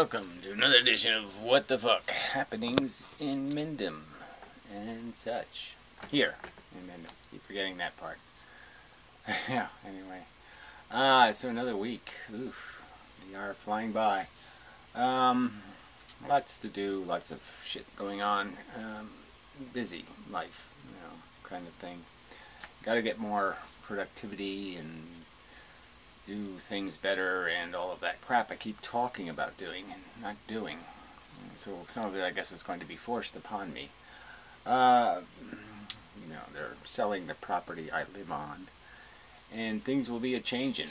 welcome to another edition of What the Fuck Happenings in Mendham and such. Here in Mendham. Keep forgetting that part. Yeah, anyway. So another week. Oof. We are flying by. Lots to do, lots of shit going on. Busy life, kind of thing. Gotta get more productivity and do things better and all of that crap I keep talking about doing and not doing. And so some of it I guess is going to be forced upon me. They're selling the property I live on and things will be a-changing.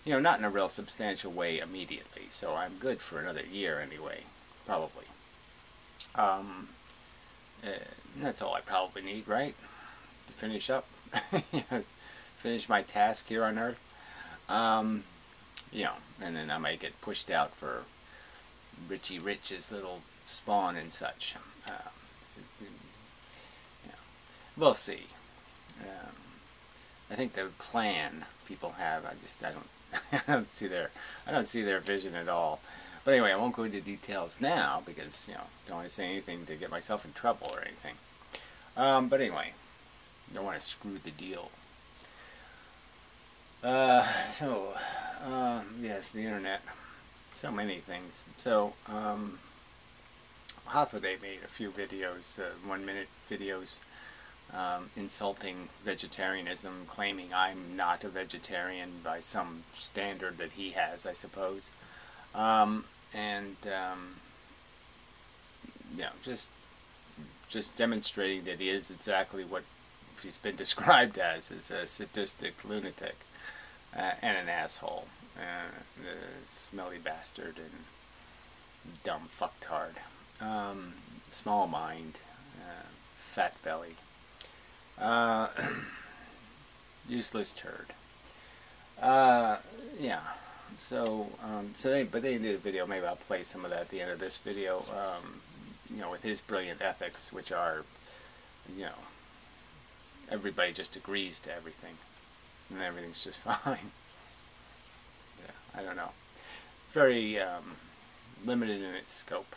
Not in a real substantial way immediately, so I'm good for another year anyway, probably. That's all I probably need, right? To finish up, finish my task here on Earth, and then I might get pushed out for Richie Rich's little spawn and such. We'll see. I think the plan people have, I don't I don't see their vision at all. But anyway, I won't go into details now because don't want to say anything to get myself in trouble or anything. But anyway, don't want to screw the deal. Yes, the internet. So many things. So, Hathaway made a few videos, 1-minute videos, insulting vegetarianism, claiming I'm not a vegetarian by some standard that he has, I suppose. Just demonstrating that he is exactly what he's been described as a sadistic lunatic and an asshole, a smelly bastard and dumb fucktard, small mind, fat belly, useless turd. Yeah. But they did a video. Maybe I'll play some of that at the end of this video. With his brilliant ethics, which are, everybody just agrees to everything, and everything's just fine. Yeah, I don't know. Very limited in its scope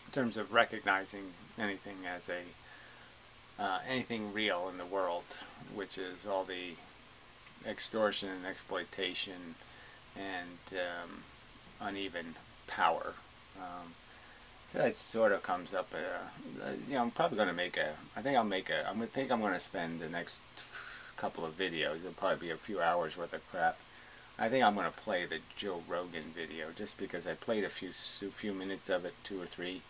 in terms of recognizing anything as anything real in the world, which is all the extortion and exploitation and uneven power. So that sort of comes up. I'm probably going to make I'm going to spend the next couple of videos. It'll probably be a few hours worth of crap. I think I'm going to play the Joe Rogan video just because I played a few minutes of it, 2 or 3.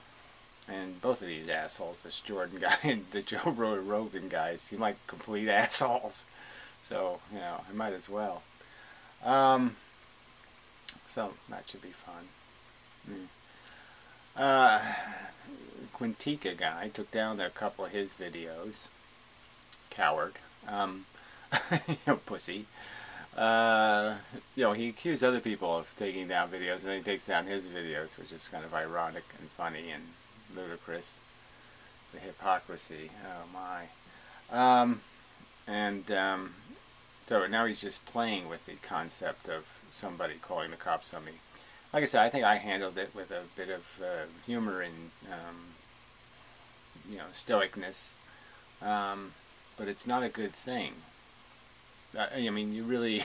And both of these assholes, this Jordan guy and the Joe Rogan guy, seem like complete assholes. So, I might as well. So, that should be fun. Quintica guy took down a couple of his videos. Coward. Pussy. He accused other people of taking down videos, and then he takes down his videos, which is kind of ironic and funny and ludicrous. The hypocrisy. Oh my. So now he's just playing with the concept of somebody calling the cops on me. Like I said, I think I handled it with a bit of humor and stoicness, but it's not a good thing. I mean, you really,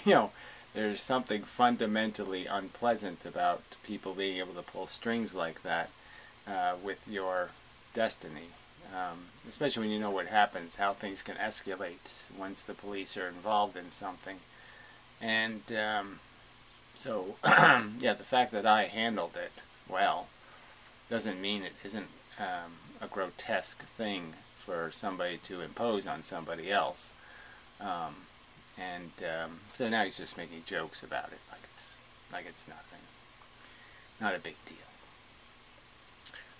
there's something fundamentally unpleasant about people being able to pull strings like that with your destiny. Especially when you know what happens, how things can escalate once the police are involved in something. And so, the fact that I handled it well doesn't mean it isn't a grotesque thing for somebody to impose on somebody else. So now he's just making jokes about it, like it's nothing. Not a big deal.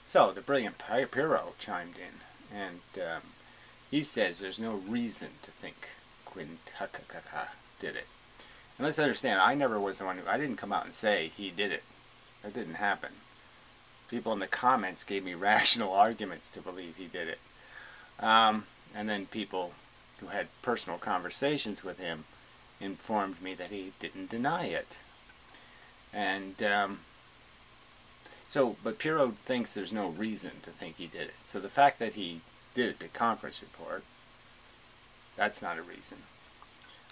So, the brilliant Pyro chimed in, and he says there's no reason to think Quintica did it. And let's understand, I never was the one I didn't come out and say he did it. That didn't happen. People in the comments gave me rational arguments to believe he did it. And then people who had personal conversations with him informed me that he didn't deny it. And but Pirro thinks there's no reason to think he did it. So the fact that he did it to conference report, that's not a reason.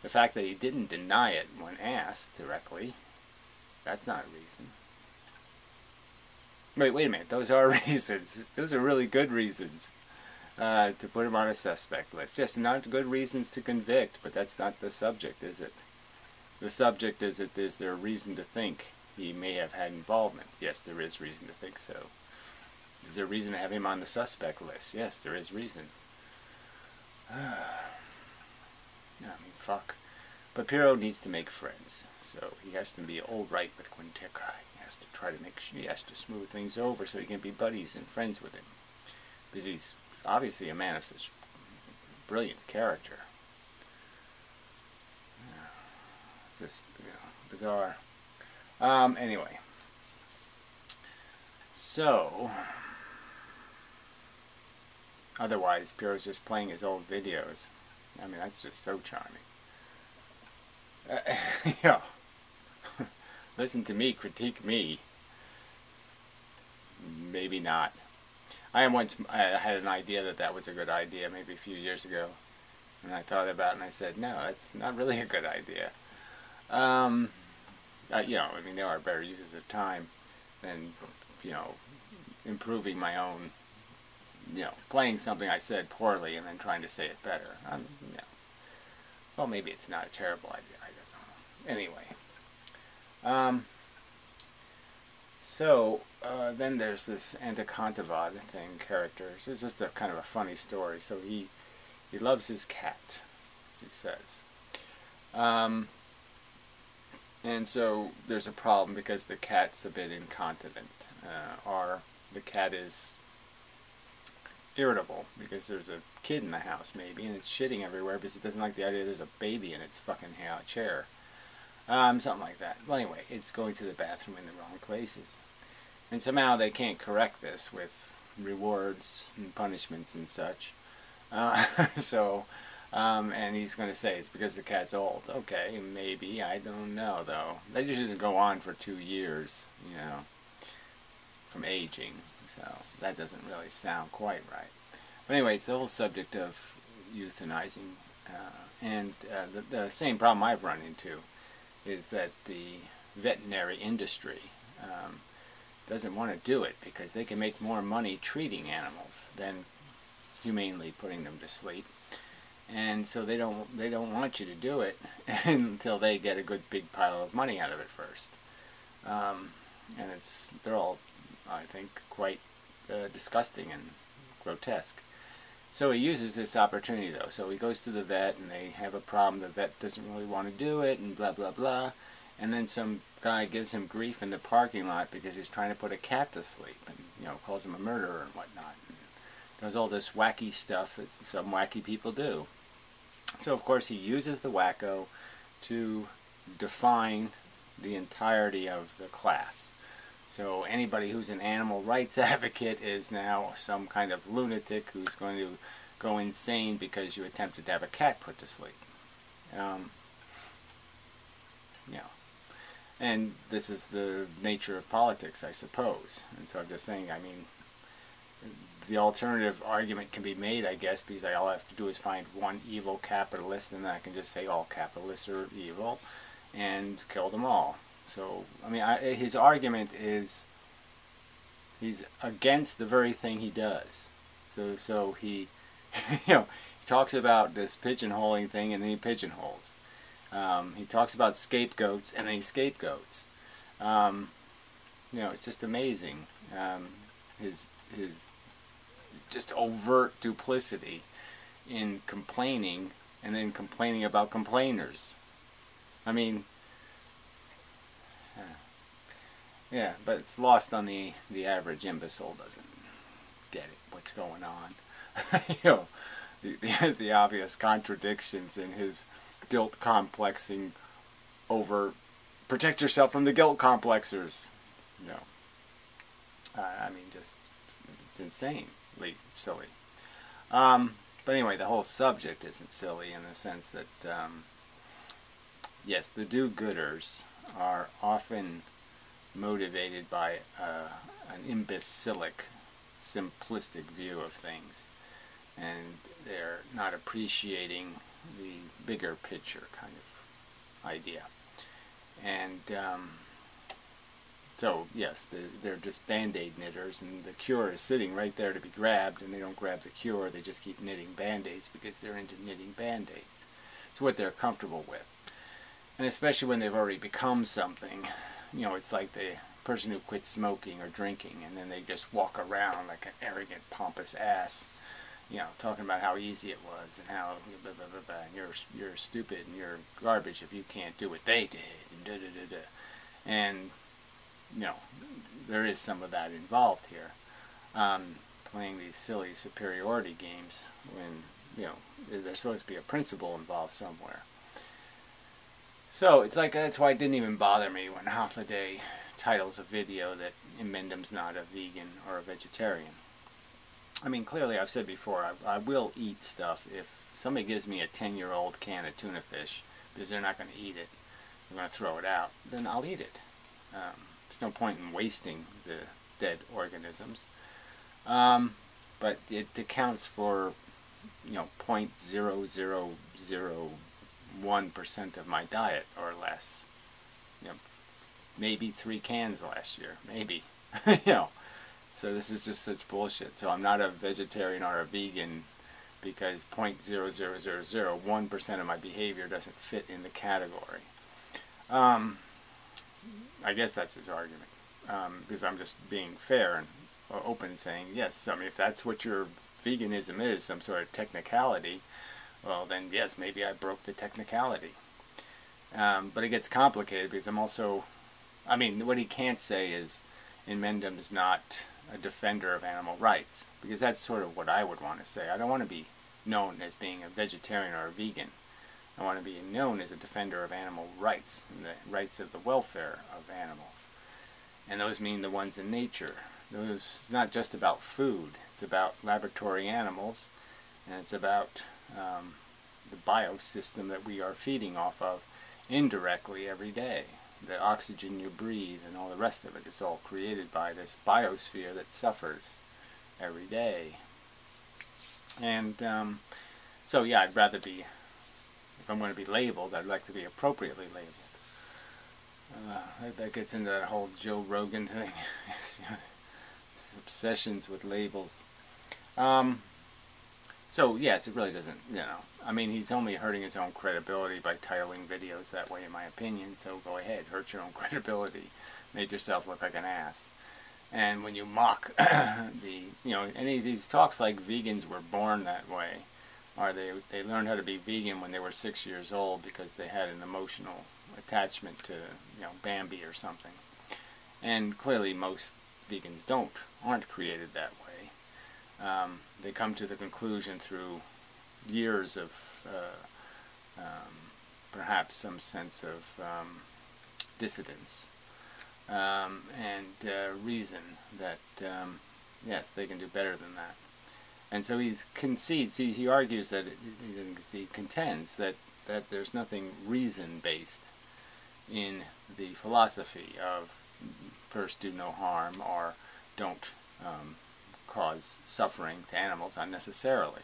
The fact that he didn't deny it when asked directly, that's not a reason. Wait a minute, those are reasons. Those are really good reasons to put him on a suspect list. Just not good reasons to convict, but that's not the subject, is it? The subject is there a reason to think he may have had involvement? Yes, there is reason to think so. Is there a reason to have him on the suspect list? Yes, there is reason. I mean, fuck. But Pirro needs to make friends, so he has to be all right with Quinteca. He has to try to make sure, he has to smooth things over so he can be buddies and friends with him. Because he's obviously a man of such brilliant character. It's just, bizarre. Anyway. So, otherwise, Pirro's just playing his old videos. I mean, that's just so charming. Yeah. Listen to me, critique me. Maybe not. I had an idea that was a good idea maybe a few years ago. And I thought about it and I said, no, that's not really a good idea. I mean, there are better uses of time than, improving my own, playing something I said poorly and then trying to say it better. Well, maybe it's not a terrible idea. I just don't know. Anyway. Then there's this Anticontavad character. It's just a kind of a funny story. So he loves his cat, he says. And so there's a problem because the cat's a bit incontinent. Or the cat is irritable because there's a kid in the house maybe and it's shitting everywhere because it doesn't like the idea there's a baby in its fucking chair. Something like that. Well, anyway, it's going to the bathroom in the wrong places. And somehow they can't correct this with rewards and punishments and such. And he's going to say it's because the cat's old. Okay, maybe. I don't know, though. That just doesn't go on for 2 years, from aging. So that doesn't really sound quite right. But anyway, it's the whole subject of euthanizing. The same problem I've run into is that the veterinary industry doesn't want to do it because they can make more money treating animals than humanely putting them to sleep. And so they don't want you to do it until they get a good big pile of money out of it first. And they're all, I think, quite disgusting and grotesque. So he uses this opportunity, though. So he goes to the vet, and they have a problem. The vet doesn't really want to do it, and blah, blah, blah. And then some guy gives him grief in the parking lot because he's trying to put a cat to sleep, and calls him a murderer and whatnot. And does all this wacky stuff that some wacky people do. So, of course, he uses the wacko to define the entirety of the class. So anybody who's an animal rights advocate is now some kind of lunatic who's going to go insane because you attempted to have a cat put to sleep. And this is the nature of politics, I suppose. And so I'm just saying, I mean, the alternative argument can be made, I guess, because all I have to do is find one evil capitalist, and then I can just say all capitalists are evil, and kill them all. So, I mean, his argument is he's against the very thing he does. So he, he talks about this pigeonholing thing, and then he pigeonholes. He talks about scapegoats, and then he scapegoats. It's just amazing. His just overt duplicity in complaining, and then complaining about complainers. I mean, yeah, but it's lost on the average imbecile doesn't get it, what's going on. The obvious contradictions in his guilt complexing over protect yourself from the guilt complexers. I mean, just it's insanely silly. But anyway, the whole subject isn't silly in the sense that yes, the do-gooders are often motivated by an imbecilic, simplistic view of things, and they're not appreciating the bigger picture kind of idea. And so, yes, they're just Band-Aid knitters, and the cure is sitting right there to be grabbed, and they don't grab the cure, they just keep knitting Band-Aids because they're into knitting Band-Aids. It's what they're comfortable with. And especially when they've already become something, you know, it's like the person who quits smoking or drinking, and then they just walk around like an arrogant, pompous ass, you know, talking about how easy it was and how blah, blah, blah, blah, and you're stupid and you're garbage if you can't do what they did, and da da da da. And you know, there is some of that involved here. Playing these silly superiority games when, you know, there's supposed to be a principle involved somewhere. So it's like, that's why it didn't even bother me when Hafladay titles a video that inmendham's not a vegan or a vegetarian. I mean, clearly I've said before, I will eat stuff if somebody gives me a 10-year-old can of tuna fish because they're not going to eat it, they're going to throw it out, then I'll eat it. There's no point in wasting the dead organisms. But it accounts for, you know, 0.0001% of my diet or less. You know, maybe 3 cans last year, maybe. You know, so this is just such bullshit. So I'm not a vegetarian or a vegan because 0.00001% of my behavior doesn't fit in the category. I guess that's his argument, because I'm just being fair and open, saying, yes, I mean, if that's what your veganism is, some sort of technicality, well, then yes, maybe I broke the technicality. But it gets complicated because I'm also, I mean, what he can't say is inmendham is not a defender of animal rights, because that's sort of what I would want to say. I don't want to be known as being a vegetarian or a vegan. I want to be known as a defender of animal rights and the rights of the welfare of animals. And those mean the ones in nature. It's not just about food. It's about laboratory animals, and it's about the biosystem that we are feeding off of indirectly every day. The oxygen you breathe and all the rest of it is all created by this biosphere that suffers every day. And so yeah, I'd rather be, if I'm going to be labeled, I'd like to be appropriately labeled. That gets into that whole Joe Rogan thing. His obsessions with labels. So yes, it really doesn't, you know, I mean, he's only hurting his own credibility by titling videos that way, in my opinion, so go ahead, hurt your own credibility, make yourself look like an ass. And when you mock the, you know, and he talks like vegans were born that way, or they learned how to be vegan when they were 6 years old because they had an emotional attachment to, you know, Bambi or something. And clearly most vegans aren't created that way. They come to the conclusion through years of perhaps some sense of dissidence and reason that yes, they can do better than that. And so he concedes, he argues that, he doesn't concede, he contends that there's nothing reason-based in the philosophy of first do no harm or don't cause suffering to animals unnecessarily.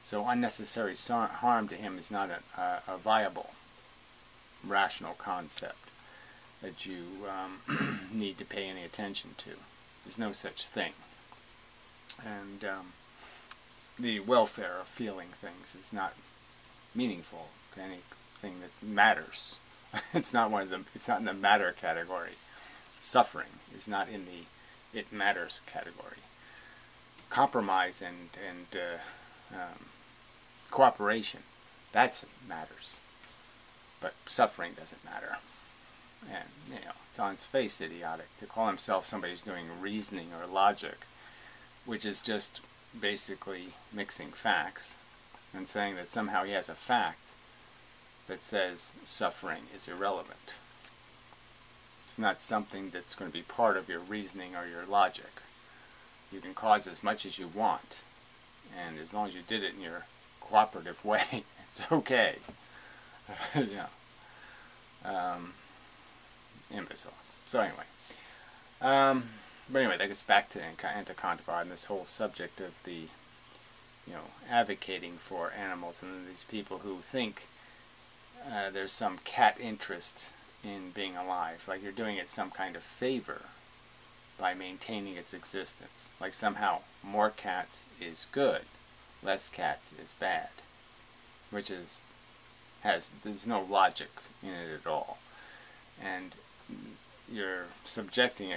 So unnecessary harm to him is not a viable, rational concept that you need to pay any attention to. There's no such thing. And the welfare of feeling things is not meaningful to anything that matters. It's not one of them. It's not in the matter category. Suffering is not in the it matters category. Compromise and cooperation, that matters. But suffering doesn't matter. And, you know, it's on its face idiotic to call himself somebody who's doing reasoning or logic, which is just basically mixing facts and saying that somehow he has a fact that says suffering is irrelevant. It's not something that's going to be part of your reasoning or your logic. You can cause as much as you want, and as long as you did it in your cooperative way, it's okay. Yeah. imbecile. So anyway, but anyway, that gets back to anti-contivide and this whole subject of the, advocating for animals, and these people who think there's some cat interest in being alive, like you're doing it some kind of favor by maintaining its existence, like somehow more cats is good, less cats is bad, which there's no logic in it at all. And you're subjecting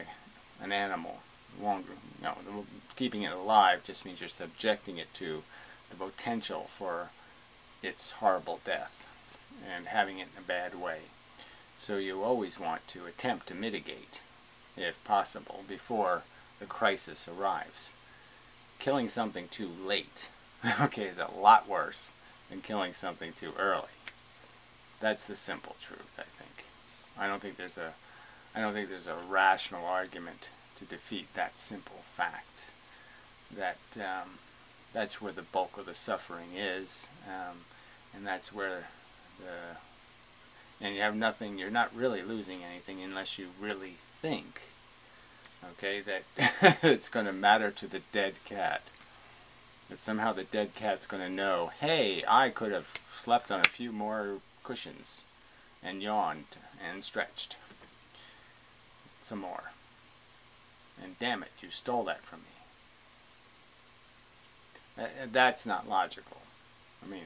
an animal longer, keeping it alive just means you're subjecting it to the potential for its horrible death and having it in a bad way. So you always want to attempt to mitigate, if possible, before the crisis arrives. Killing something too late, is a lot worse than killing something too early. That's the simple truth, I think. I don't think there's a rational argument to defeat that simple fact. That that's where the bulk of the suffering is, and that's where and you have nothing. You're not really losing anything unless you really think, that it's going to matter to the dead cat. That somehow the dead cat's going to know, hey, I could have slept on a few more cushions and yawned and stretched some more. And damn it, you stole that from me. That's not logical. I mean,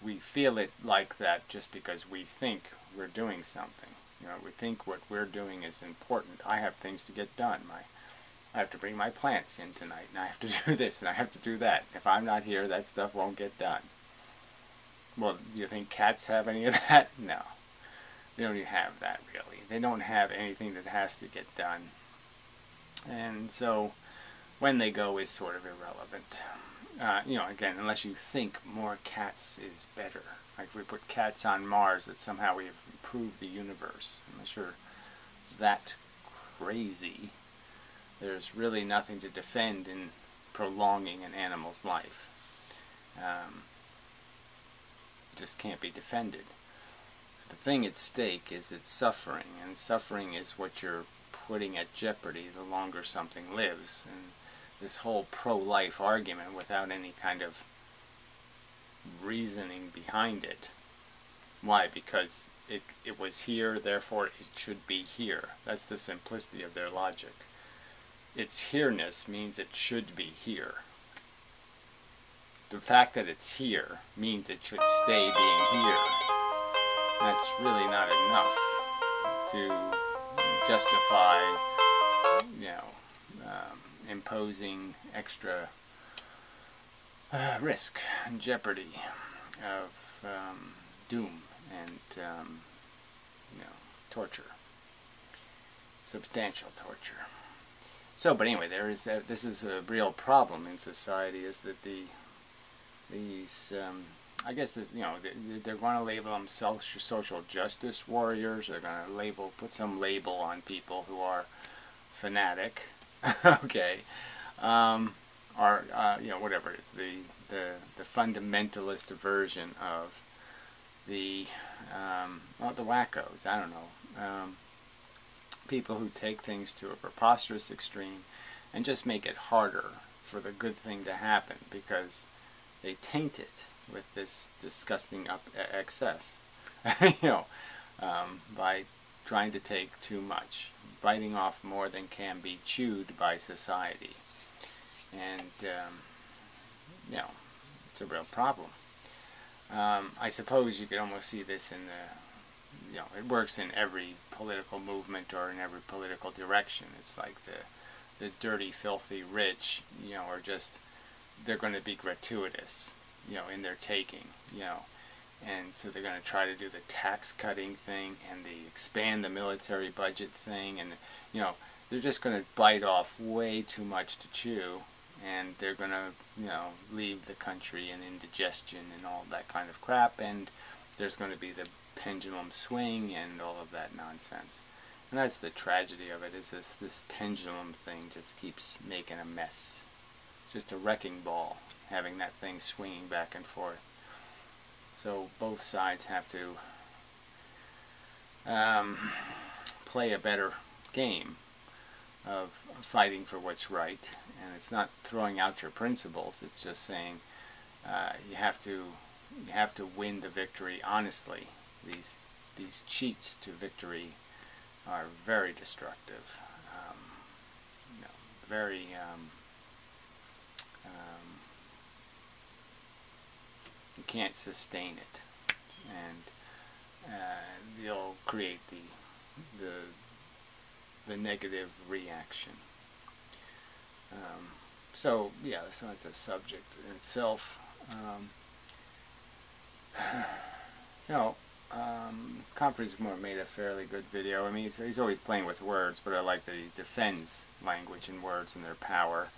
we feel it like that just because we think we're doing something. We think what we're doing is important. I have things to get done. I have to bring my plants in tonight, and I have to do this, and I have to do that. If I'm not here, that stuff won't get done. Well, do you think cats have any of that? No. They don't even have that, really. They don't have anything that has to get done. And so, when they go is sort of irrelevant. Again, unless you think more cats is better. Like we put cats on Mars, that somehow we have improved the universe. Unless you're that crazy, there's really nothing to defend in prolonging an animal's life. Just can't be defended. The thing at stake is its suffering, and suffering is what you're putting at jeopardy the longer something lives. And this whole pro-life argument without any kind of reasoning behind it. Why? Because it was here, therefore it should be here. That's the simplicity of their logic. Its here-ness means it should be here. The fact that it's here means it should stay being here. That's really not enough to justify, imposing extra risk and jeopardy of doom and torture, substantial torture. So, but anyway, this is a real problem in society. Is that these I guess this, they're going to label them social justice warriors. They're going to put some label on people who are fanatic, or whatever it is, the fundamentalist version of the wackos. I don't know, people who take things to a preposterous extreme and just make it harder for the good thing to happen because they taint it with this disgusting excess, by trying to take too much, biting off more than can be chewed by society. And, it's a real problem. I suppose you could almost see this in it works in every political movement or in every political direction. It's like the dirty, filthy rich, are just, they're going to be gratuitous, in their taking, and so they're going to try to do the tax cutting thing and the expand the military budget thing, and they're just going to bite off way too much to chew, and they're going to leave the country in indigestion and all that kind of crap, and there's going to be the pendulum swing and all of that nonsense. And that's the tragedy of it, is this pendulum thing just keeps making a mess. It's just a wrecking ball, having that thing swinging back and forth. So both sides have to play a better game of fighting for what's right, and it's not throwing out your principles. It's just saying you have to win the victory honestly. These cheats to victory are very destructive. Very you can't sustain it, and you'll create the negative reaction. So yeah, so it's a subject in itself. Conference Moore made a fairly good video. I mean, he's always playing with words, but I like that he defends language and words and their power.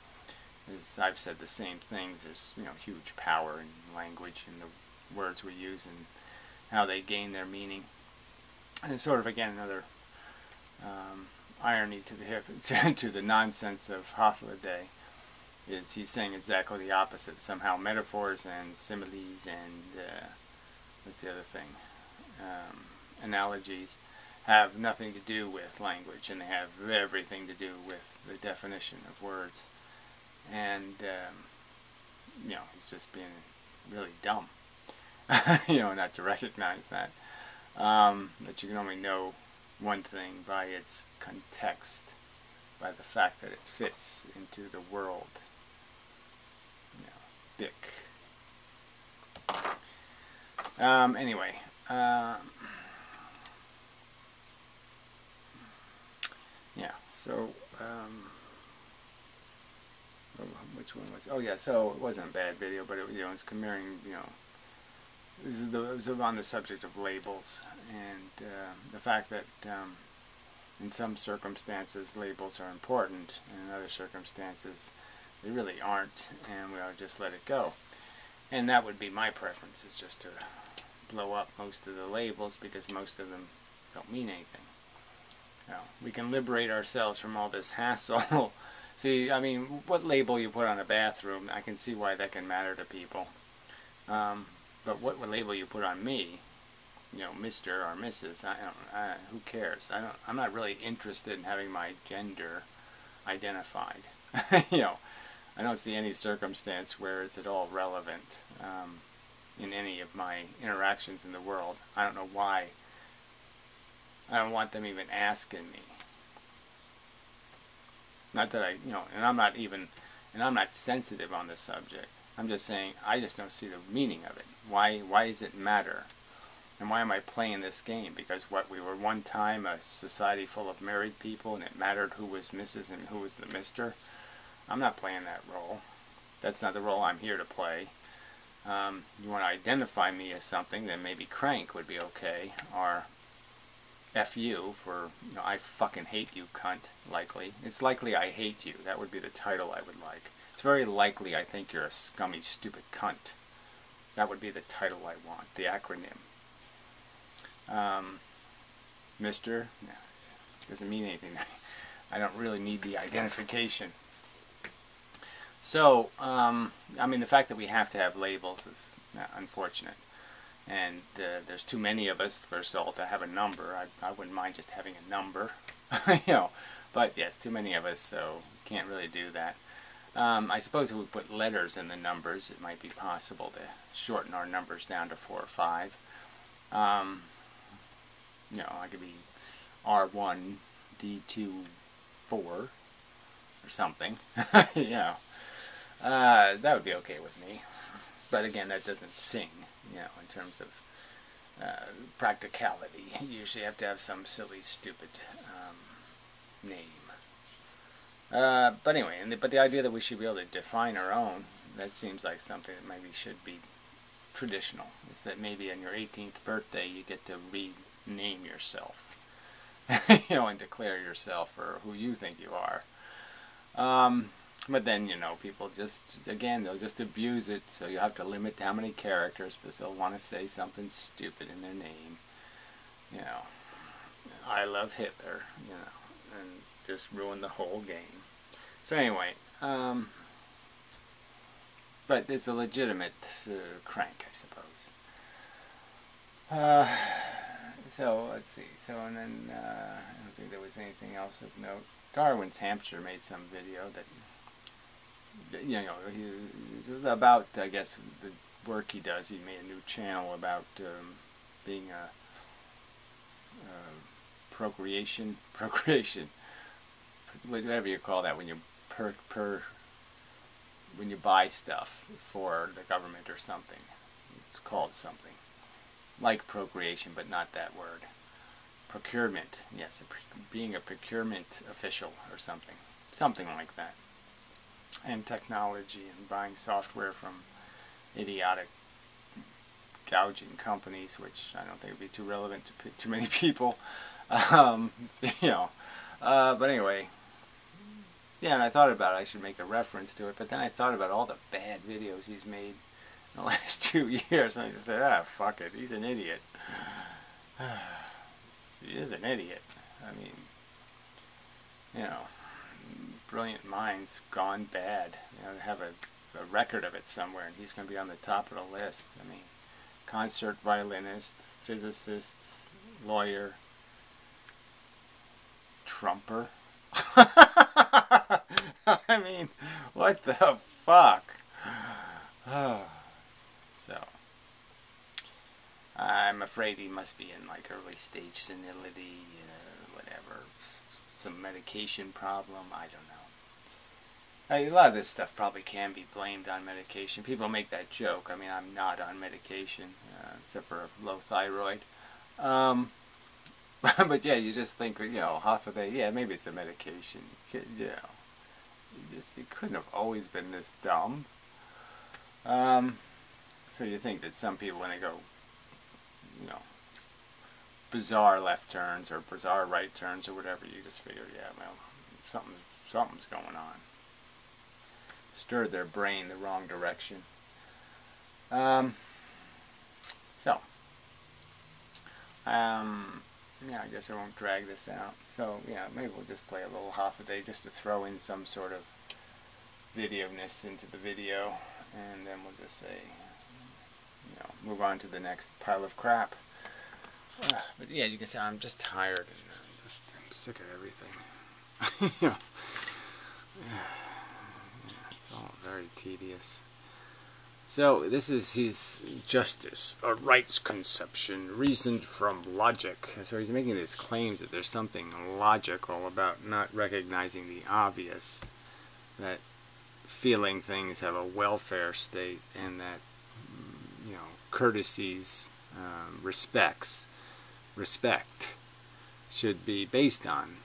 As I've said the same things, there's huge power in language and the words we use and how they gain their meaning. And it's sort of, again, another irony to the hip, to the nonsense of Hofladay, is he's saying exactly the opposite. Somehow metaphors and similes and what's the other thing? Analogies have nothing to do with language, and they have everything to do with the definition of words. And he's just being really dumb. Not to recognize that that you can only know one thing by its context, by the fact that it fits into the world. Bick. Anyway. So, which one was? Oh yeah, so it wasn't a bad video, but it's comparing, it was on the subject of labels, and the fact that in some circumstances labels are important, and in other circumstances they really aren't, and we ought to just let it go. And that would be my preference, is just to blow up most of the labels, because most of them don't mean anything. We can liberate ourselves from all this hassle. See, I mean, what label you put on a bathroom, I can see why that can matter to people. But what label you put on me, Mr. or Mrs., who cares? I'm not really interested in having my gender identified. I don't see any circumstance where it's at all relevant in any of my interactions in the world. I don't know why. I don't want them even asking me. Not that and I'm not sensitive on this subject. I'm just saying, I just don't see the meaning of it. Why does it matter? And why am I playing this game? Because we were one time a society full of married people, and it mattered who was Mrs. and who was the Mr. I'm not playing that role. That's not the role I'm here to play. You want to identify me as something, then maybe crank would be okay, or F you for, I fucking hate you, cunt, likely. It's likely I hate you. That would be the title I would like. It's very likely I think you're a scummy, stupid cunt. That would be the title I want, the acronym. Mr. No, it doesn't mean anything. I don't really need the identification. So, I mean, the fact that we have to have labels is unfortunate. And there's too many of us, first of all, to have a number. I wouldn't mind just having a number, But yes, too many of us, so can't really do that. I suppose if we put letters in the numbers, it might be possible to shorten our numbers down to 4 or 5. I could be R1, D2, 4, or something. That would be okay with me. But again, that doesn't sing, in terms of practicality. You usually have to have some silly, stupid name. But anyway, but the idea that we should be able to define our own, that seems like something that maybe should be traditional. Is that maybe on your 18th birthday you get to rename yourself, and declare yourself for who you think you are. But then, people just, again, they'll just abuse it, so you have to limit how many characters, because they'll want to say something stupid in their name. I love Hitler, and just ruin the whole game. So anyway, but it's a legitimate crank, I suppose. So let's see. So and then I don't think there was anything else of note. Darwin's Hampshire made some video that, you know, about, I guess, the work he does. He made a new channel about being a procreation, whatever you call that when you when you buy stuff for the government or something. It's called something like procreation, but not that word. Procurement, yes, being a procurement official or something like that. And technology and buying software from idiotic gouging companies, which I don't think would be too relevant to too many people. You know, but anyway, yeah, and I thought about it, I should make a reference to it, but then I thought about all the bad videos he's made in the last 2 years, and I just said, ah, fuck it, he's an idiot. He is an idiot. I mean, you know, brilliant minds gone bad. You know, have a record of it somewhere, and he's going to be on the top of the list. I mean, concert violinist, physicist, lawyer, Trumper. I mean, what the fuck? So, I'm afraid he must be in like early stage senility, whatever, some medication problem, I don't know. A lot of this stuff probably can be blamed on medication. People make that joke. I mean, I'm not on medication, except for low thyroid. But yeah, you just think, you know, half of the, yeah, maybe it's a medication. You know, you couldn't have always been this dumb. So you think that some people, when they go, you know, bizarre left turns or bizarre right turns or whatever, you just figure, yeah, well, something's going on. Stirred their brain the wrong direction. Yeah, I guess I won't drag this out. So, yeah, maybe we'll just play a little half a day just to throw in some sort of video-ness into the video, and then we'll just say, you know, move on to the next pile of crap. But yeah, you can see I'm just tired, and I'm sick of everything. You know, it's all very tedious. So this is his justice, a rights conception reasoned from logic. So he's making these claims that there's something logical about not recognizing the obvious, that feeling things have a welfare state, and that, you know, courtesies, respect should be based on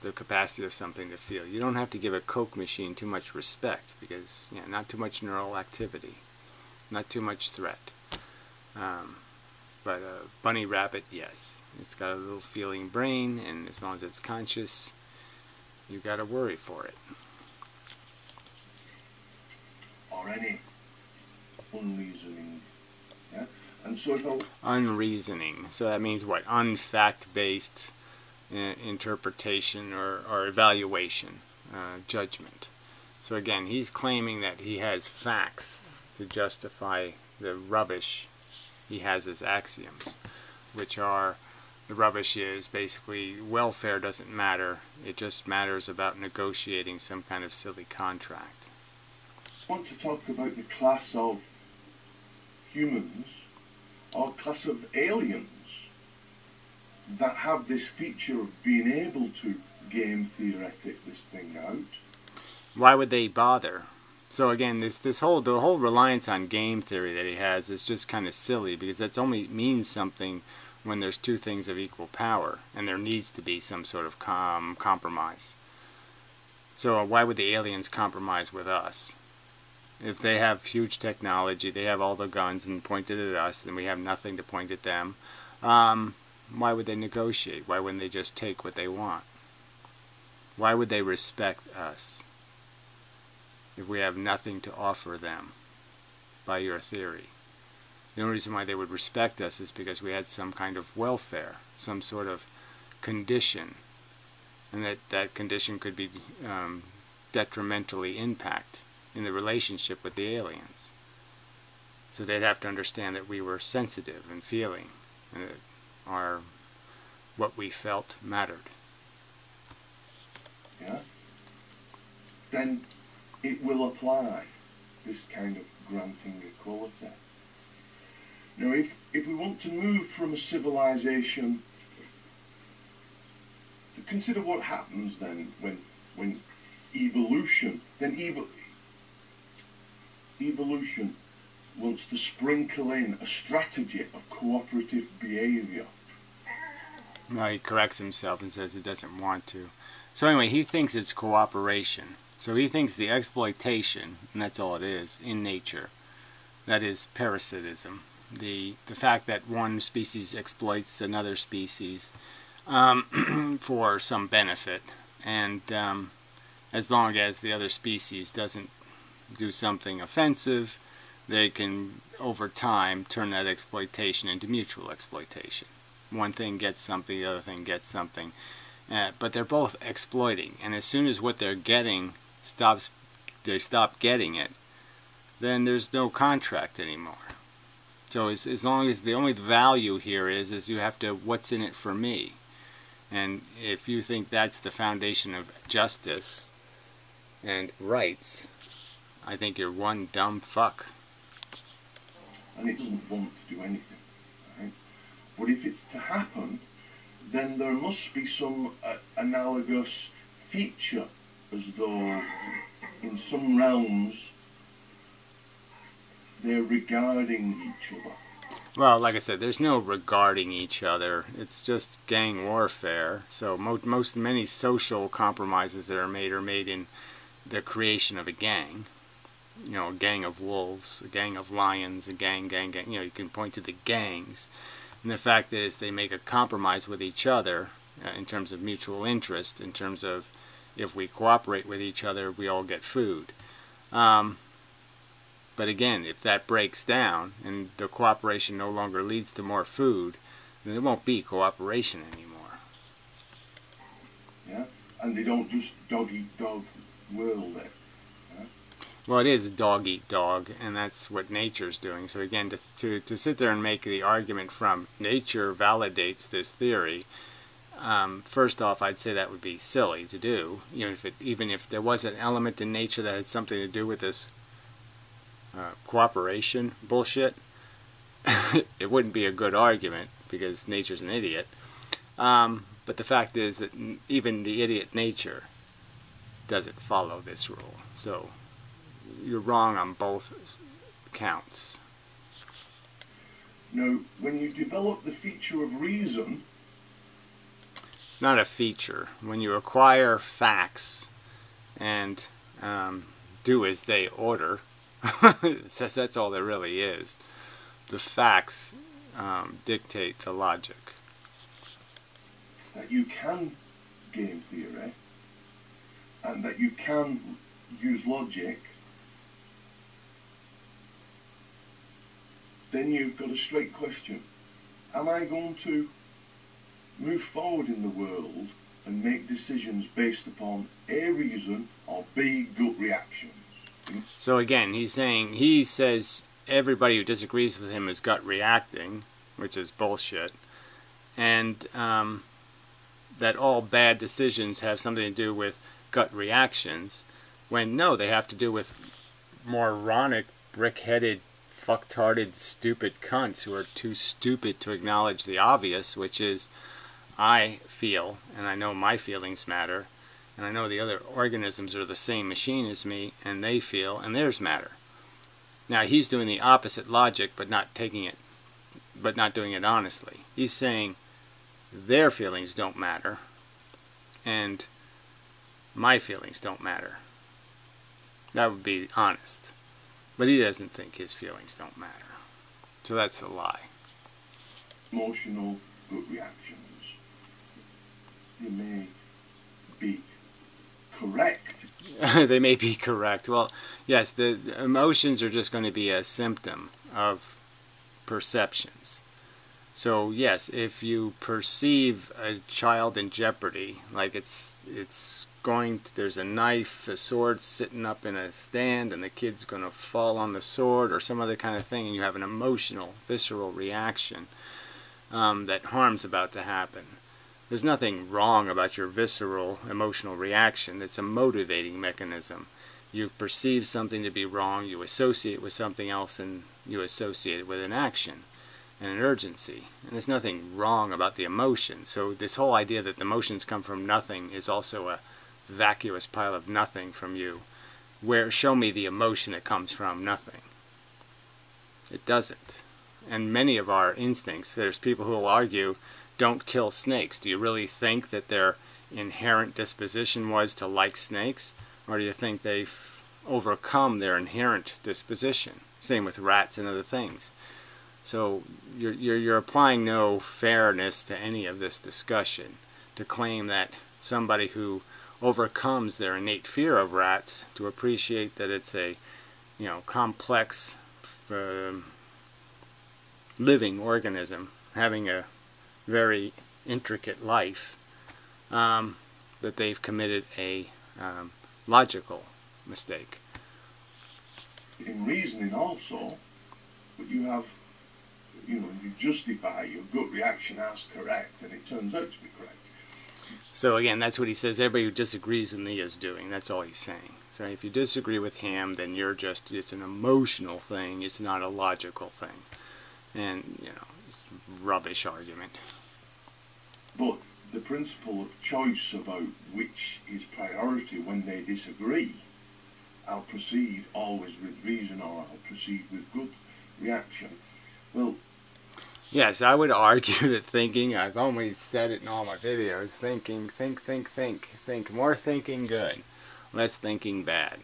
the capacity of something to feel. You don't have to give a Coke machine too much respect, because, yeah, not too much neural activity. Not too much threat. But a bunny rabbit, yes. It's got a little feeling brain, and as long as it's conscious, you got to worry for it. Or any unreasoning. Yeah? And so unreasoning. So that means what? Unfact-based interpretation or evaluation, judgment. So again, he's claiming that he has facts to justify the rubbish he has as axioms, which are, the rubbish is basically welfare doesn't matter, it just matters about negotiating some kind of silly contract. I want to talk about the class of humans, or class of aliens, that have this feature of being able to game theoretic this thing out. Why would they bother? So again, the whole reliance on game theory that he has is just kind of silly, because that only means something when there's two things of equal power, and there needs to be some sort of compromise. So why would the aliens compromise with us? If they have huge technology, they have all the guns and pointed at us, and we have nothing to point at them, why would they negotiate? Why wouldn't they just take what they want? Why would they respect us if we have nothing to offer them, by your theory? The only reason why they would respect us is because we had some kind of welfare, some sort of condition, and that condition could be detrimentally impact in the relationship with the aliens. So they'd have to understand that we were sensitive and feeling, and that our what we felt mattered. Yeah? Then it will apply this kind of granting equality. Now, if we want to move from a civilization, to consider what happens then when evolution, then evolution wants to sprinkle in a strategy of cooperative behavior. Well, he corrects himself and says he doesn't want to. So anyway, he thinks it's cooperation. So he thinks the exploitation, and that's all it is, in nature, that is parasitism. The fact that one species exploits another species for some benefit, and as long as the other species doesn't do something offensive, they can, over time, turn that exploitation into mutual exploitation. One thing gets something, the other thing gets something. But they're both exploiting, and as soon as what they're getting they stop getting it, then there's no contract anymore. So as long as the only value here is you have to, what's in it for me? And if you think that's the foundation of justice and rights, I think you're one dumb fuck. And it doesn't want to do anything, right? But if it's to happen, then there must be some analogous feature, as though in some realms they're regarding each other. Well, like I said, there's no regarding each other. It's just gang warfare. So many social compromises that are made in the creation of a gang. You know, a gang of wolves, a gang of lions, a gang. You know, you can point to the gangs. And the fact is they make a compromise with each other in terms of mutual interest, in terms of if we cooperate with each other, we all get food. But again, if that breaks down and the cooperation no longer leads to more food, then there won't be cooperation anymore. Yeah, and they don't just dog-eat-dog world it. Yeah? Well, it is dog-eat-dog, and that's what nature's doing. So again, to sit there and make the argument from nature validates this theory, first off, I'd say that would be silly to do. Even if there was an element in nature that had something to do with this cooperation bullshit, it wouldn't be a good argument because nature's an idiot. But the fact is that even the idiot nature doesn't follow this rule. So you're wrong on both counts. Now, when you develop the feature of reason, it's not a feature. When you acquire facts and do as they order, that's all there really is. The facts dictate the logic. that you can game theory and that you can use logic, then you've got a straight question. Am I going to move forward in the world and make decisions based upon A, reason, or B, gut reactions? So again, he says everybody who disagrees with him is gut reacting, which is bullshit, and that all bad decisions have something to do with gut reactions, when no, they have to do with moronic, brick-headed, fucktarded, stupid cunts who are too stupid to acknowledge the obvious, which is, I feel, and I know my feelings matter, and I know the other organisms are the same machine as me, and they feel, and theirs matter. Now he's doing the opposite logic, but not doing it honestly. He's saying their feelings don't matter, and my feelings don't matter. That would be honest. But he doesn't think his feelings don't matter. So that's the lie. Emotional gut reactions. They may be correct. They may be correct. Well, yes, the emotions are just going to be a symptom of perceptions. So yes, if you perceive a child in jeopardy, like there's a knife, a sword sitting up in a stand, and the kid's going to fall on the sword or some other kind of thing, and you have an emotional, visceral reaction that harm's about to happen, there's nothing wrong about your visceral emotional reaction. It's a motivating mechanism. You perceive something to be wrong, you associate with something else, and you associate it with an action and an urgency. And there's nothing wrong about the emotion. So this whole idea that the emotions come from nothing is also a vacuous pile of nothing from you. Show me the emotion that comes from nothing. It doesn't. And many of our instincts, there's people who will argue, don't kill snakes. Do you really think that their inherent disposition was to like snakes? Or do you think they've overcome their inherent disposition? Same with rats and other things. So you're applying no fairness to any of this discussion to claim that somebody who overcomes their innate fear of rats to appreciate that it's a complex living organism having a very intricate life, that they've committed a logical mistake. In reasoning also, but you have, you justify your gut reaction as correct, and it turns out to be correct. So again, that's what he says. Everybody who disagrees with me is doing. That's all he's saying. So if you disagree with him, then it's an emotional thing. It's not a logical thing. And, it's a rubbish argument. But the principle of choice about which is priority when they disagree, I'll proceed always with reason, or I'll proceed with good reaction. Well, yes, I would argue that thinking, I've always said it in all my videos, think, more thinking good, less thinking bad.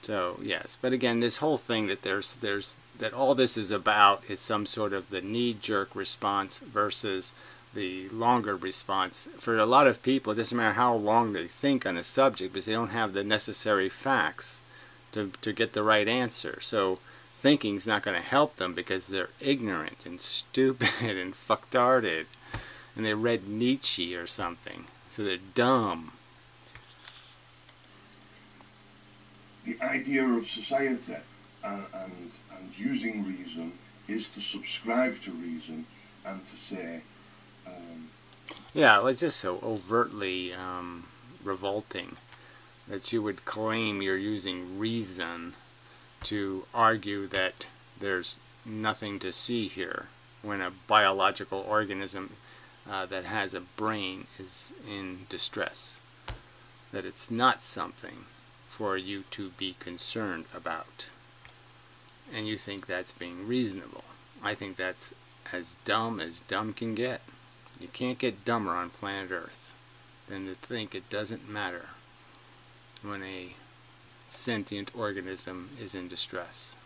So, yes, but again, this whole thing that that all this is about is some sort of the knee-jerk response versus the longer response. For a lot of people, it doesn't matter how long they think on a subject, because they don't have the necessary facts to get the right answer. So thinking's not going to help them because they're ignorant and stupid and fucktarded, and they read Nietzsche or something, so they're dumb. The idea of society and using reason is to subscribe to reason and to say, yeah, it's just so overtly revolting that you would claim you're using reason to argue that there's nothing to see here when a biological organism that has a brain is in distress. That it's not something for you to be concerned about. And you think that's being reasonable. I think that's as dumb can get. You can't get dumber on planet Earth than to think it doesn't matter when a sentient organism is in distress.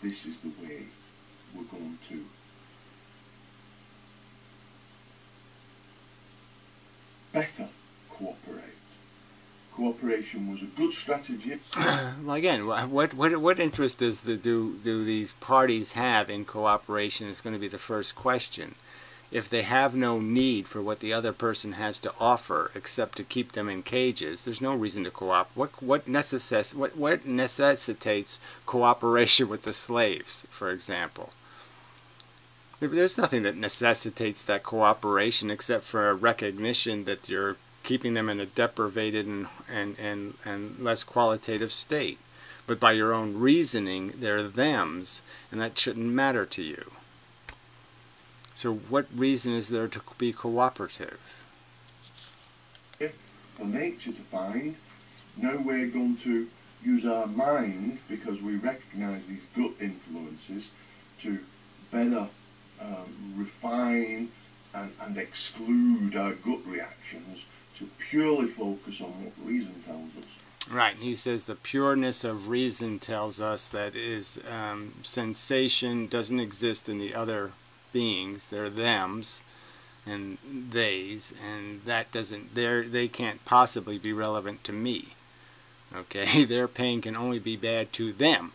This is the way we're going to better cooperate. Cooperation was a good strategy. Well, again, what interest do these parties have in cooperation is going to be the first question. If they have no need for what the other person has to offer except to keep them in cages, there's no reason to cooperate. What necessitates cooperation with the slaves, for example? There's nothing that necessitates that cooperation except for a recognition that you're keeping them in a deprivated and less qualitative state. But by your own reasoning, they're thems, and that shouldn't matter to you. So what reason is there to be cooperative? For nature to find, now we're going to use our mind, because we recognize these gut influences, to better refine and exclude our gut reactions, to purely focus on what reason tells us. Right, he says the pureness of reason tells us that sensation doesn't exist in the other beings. They're thems and theys, and that doesn't, they can't possibly be relevant to me. Okay, their pain can only be bad to them.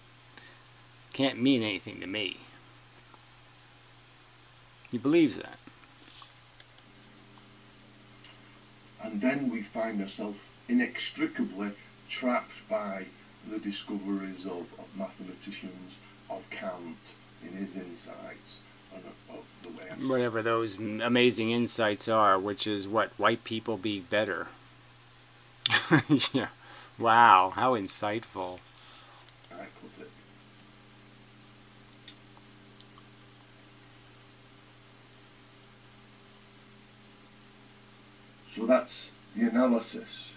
Can't mean anything to me. He believes that. And then we find ourselves inextricably trapped by the discoveries of mathematicians, of Kant in his insights, of the way I'm Whatever those amazing insights are, which is what, white people be better. Yeah. Wow, how insightful. I put it. So that's the analysis.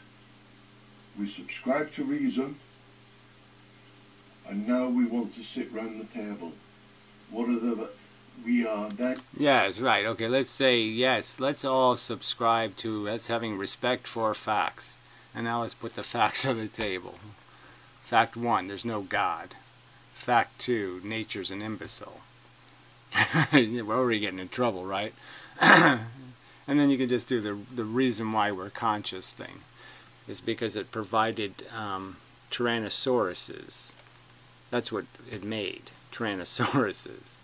We subscribe to reason, and now we want to sit round the table. What are the... We are then... Yes, right. Okay, let's say, yes, let's all subscribe to, let's having respect for facts. And now let's put the facts on the table. Fact 1, there's no God. Fact 2, nature's an imbecile. We're already getting in trouble, right? And then you can just do the reason why we're conscious thing. It's because it provided Tyrannosauruses. That's what it made, Tyrannosauruses.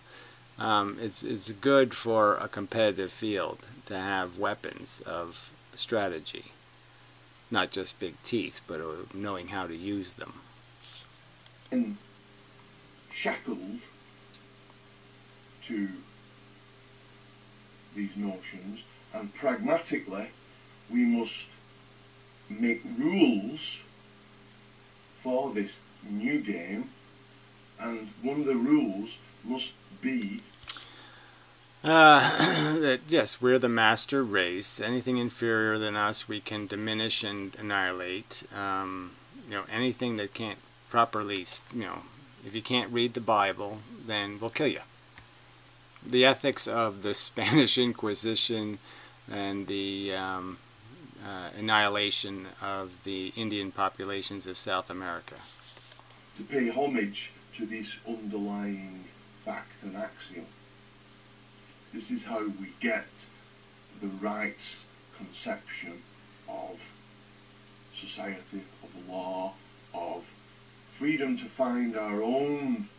It's good for a competitive field to have weapons of strategy. Not just big teeth, but knowing how to use them. And shackled to these notions, and pragmatically we must make rules for this new game, and one of the rules must be that yes, we're the master race. Anything inferior than us, we can diminish and annihilate. Anything that can't properly, if you can't read the Bible, then we'll kill you. The ethics of the Spanish Inquisition and the annihilation of the Indian populations of South America. To pay homage to this underlying fact and axiom. This is how we get the right's conception of society, of law, of freedom to find our own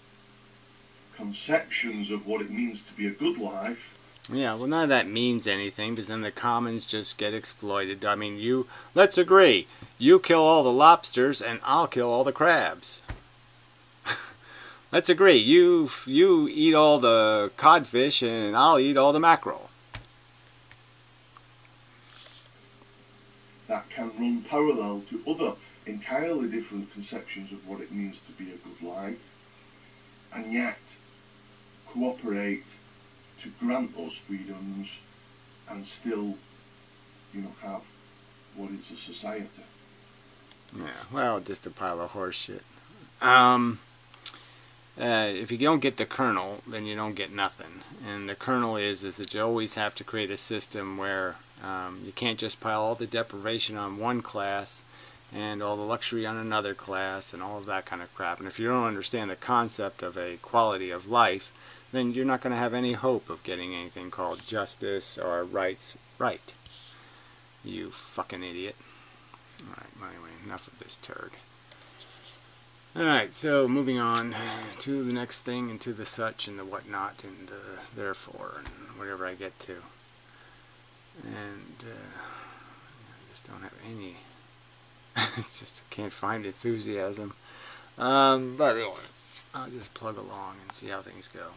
conceptions of what it means to be a good life. Yeah, well, none of that means anything, because then the commons just get exploited. I mean, let's agree, you kill all the lobsters and I'll kill all the crabs. Let's agree, you eat all the codfish and I'll eat all the mackerel. That can run parallel to other entirely different conceptions of what it means to be a good life, and yet cooperate to grant those freedoms and still, have what is a society. Yeah, well, just a pile of horse shit. If you don't get the kernel, then you don't get nothing. And the kernel is that you always have to create a system where you can't just pile all the deprivation on one class and all the luxury on another class and all of that kind of crap. And if you don't understand the concept of a quality of life, then you're not going to have any hope of getting anything called justice or rights right. You fucking idiot. Alright, well, anyway, enough of this turd. Alright, so moving on to the next thing, and to the such, and the whatnot, and the therefore, and whatever I get to. And I just don't have any, just can't find enthusiasm. But anyway, I'll just plug along and see how things go.